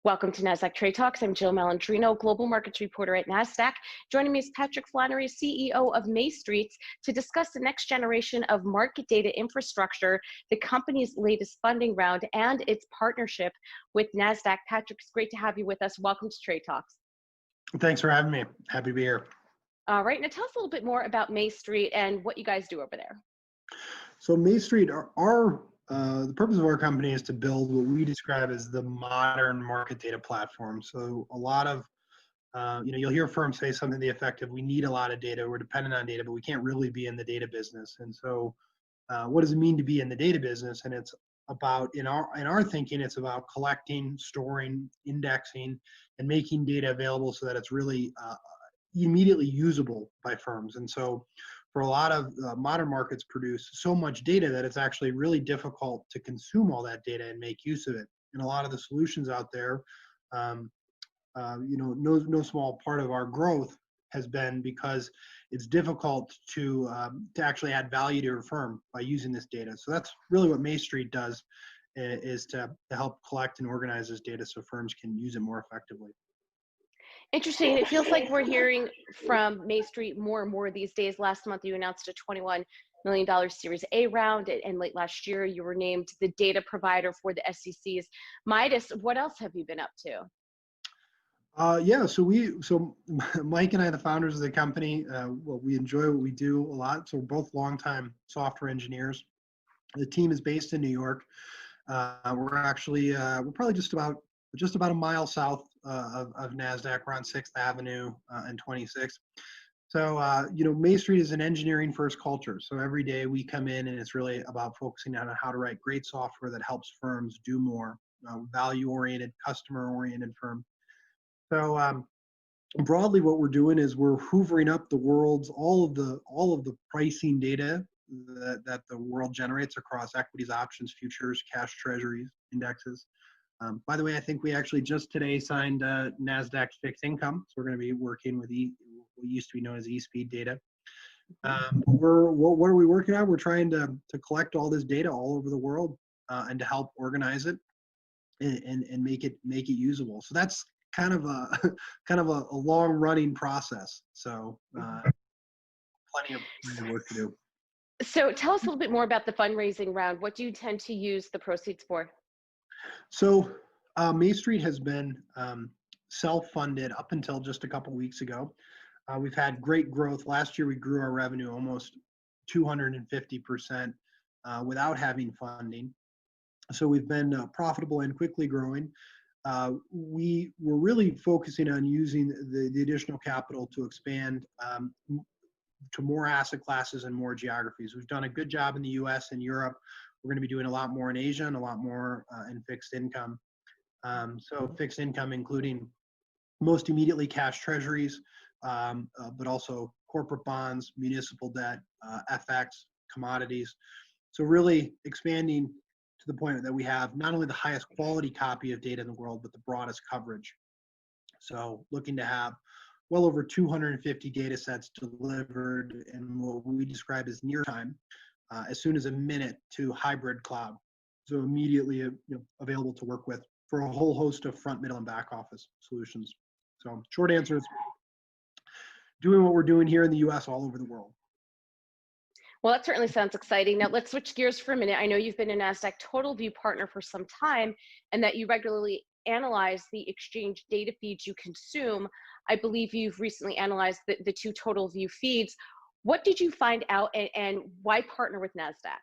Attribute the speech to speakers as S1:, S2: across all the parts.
S1: Welcome to Nasdaq Trade Talks. I'm Jill Malandrino, Global Markets Reporter at Nasdaq. Joining me is Patrick Flannery, CEO of MayStreet, to discuss the next generation of market data infrastructure, the company's latest funding round, and its partnership with Nasdaq. Patrick, it's great to have you with us. Welcome to Trade Talks.
S2: Thanks for having me. Happy to be here.
S1: All right, now tell us a little bit more about MayStreet and what you guys do over there.
S2: So MayStreet, the purpose of our company is to build what we describe as the modern market data platform. So a lot of, you'll hear firms say something to the effect of, we need a lot of data, we're dependent on data, but we can't really be in the data business. And so what does it mean to be in the data business? And it's about, in our thinking, it's about collecting, storing, indexing, and making data available so that it's really immediately usable by firms. And so for a lot of modern markets produce so much data that it's actually really difficult to consume all that data and make use of it. And a lot of the solutions out there, no small part of our growth has been because it's difficult to actually add value to your firm by using this data. So that's really what MayStreet does, is to help collect and organize this data so firms can use it more effectively.
S1: Interesting. It feels like we're hearing from MayStreet more and more these days. Last month, you announced a $21 million Series A round, and late last year, you were named the data provider for the SEC's Midas. What else have you been up to?
S2: So Mike and I, the founders of the company, we enjoy what we do a lot. So we're both longtime software engineers. The team is based in New York. We're probably just about a mile south of Nasdaq. We're on 6th Avenue and 26th. So, MayStreet is an engineering first culture. So every day we come in and it's really about focusing on how to write great software that helps firms do more, value-oriented, customer-oriented firm. So broadly what we're doing is we're hoovering up the world's, all of the pricing data that the world generates across equities, options, futures, cash treasuries, indexes. By the way, I think we actually just today signed Nasdaq's fixed income. So we're going to be working with what used to be known as eSpeed data. What are we working on? We're trying to collect all this data all over the world and to help organize it and make it usable. So that's kind of a long running process. So plenty of work to do.
S1: So tell us a little bit more about the fundraising round. What do you tend to use the proceeds for?
S2: So MayStreet has been self-funded up until just a couple weeks ago. We've had great growth. Last year we grew our revenue almost 250% without having funding. So we've been profitable and quickly growing. We were really focusing on using the additional capital to expand to more asset classes and more geographies. We've done a good job in the US and Europe. We're going to be doing a lot more in Asia and a lot more in fixed income. So fixed income, including most immediately cash treasuries, but also corporate bonds, municipal debt, FX, commodities. So really expanding to the point that we have not only the highest quality copy of data in the world, but the broadest coverage. So looking to have well over 250 data sets delivered in what we describe as near time, as soon as a minute, to hybrid cloud. So immediately available to work with for a whole host of front, middle, and back office solutions. So short answer is doing what we're doing here in the US all over the world.
S1: Well, that certainly sounds exciting. Now let's switch gears for a minute. I know you've been a Nasdaq TotalView partner for some time and that you regularly analyze the exchange data feeds you consume. I believe you've recently analyzed the two TotalView feeds. What did you find out and why partner with Nasdaq?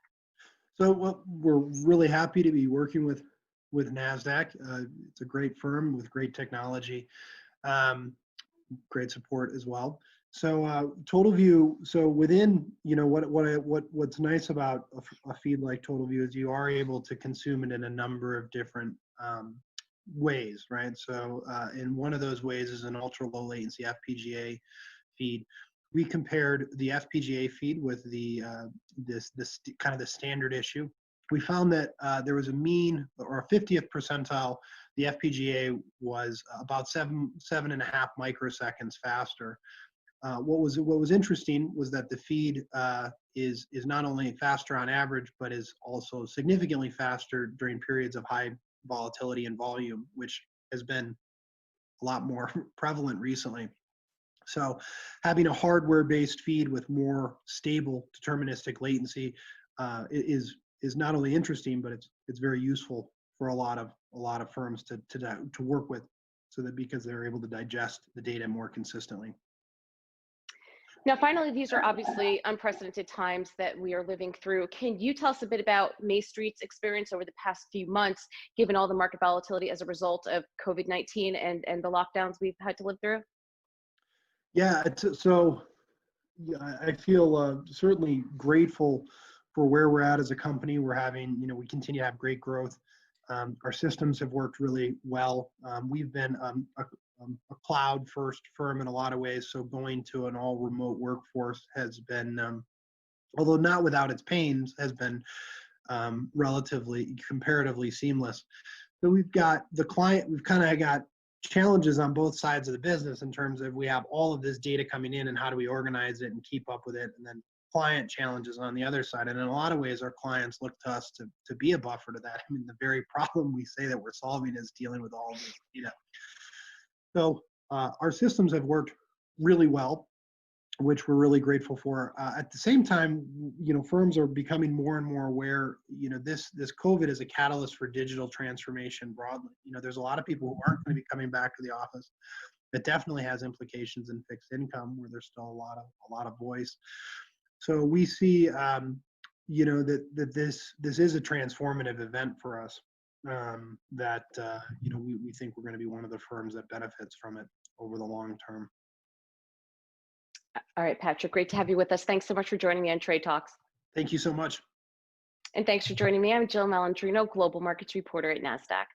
S2: So we're really happy to be working with Nasdaq. It's a great firm with great technology, great support as well. So TotalView. So within what's nice about a feed like TotalView is you are able to consume it in a number of different ways, right? So and one of those ways is an ultra low latency FPGA feed. We compared the FPGA feed with the this kind of the standard issue. We found that there was a mean or a 50th percentile. The FPGA was about 7.5 microseconds faster. What was interesting was that the feed is not only faster on average, but is also significantly faster during periods of high volatility and volume, which has been a lot more prevalent recently. So having a hardware-based feed with more stable deterministic latency is not only interesting, but it's very useful for a lot of firms to work with, so that because they're able to digest the data more consistently.
S1: Now, finally, these are obviously unprecedented times that we are living through. Can you tell us a bit about MayStreet's experience over the past few months, given all the market volatility as a result of COVID-19 and the lockdowns we've had to live through?
S2: Yeah, so yeah, I feel certainly grateful for where we're at as a company. We're having, we continue to have great growth. Our systems have worked really well. We've been a cloud first firm in a lot of ways. So going to an all remote workforce has been, although not without its pains, has been comparatively seamless. So we've got we've kind of got challenges on both sides of the business in terms of we have all of this data coming in and how do we organize it and keep up with it, and then client challenges on the other side. And in a lot of ways, our clients look to us to be a buffer to that. I mean, the very problem we say that we're solving is dealing with all of this data. So our systems have worked really well, which we're really grateful for. At the same time, firms are becoming more and more aware, this COVID is a catalyst for digital transformation broadly. There's a lot of people who aren't going to be coming back to the office. That definitely has implications in fixed income, where there's still a lot of voice. So we see, that this is a transformative event for us. We think we're going to be one of the firms that benefits from it over the long term.
S1: All right, Patrick, great to have you with us. Thanks so much for joining me on Trade Talks.
S2: Thank you so much.
S1: And thanks for joining me. I'm Jill Malandrino, Global Markets Reporter at Nasdaq.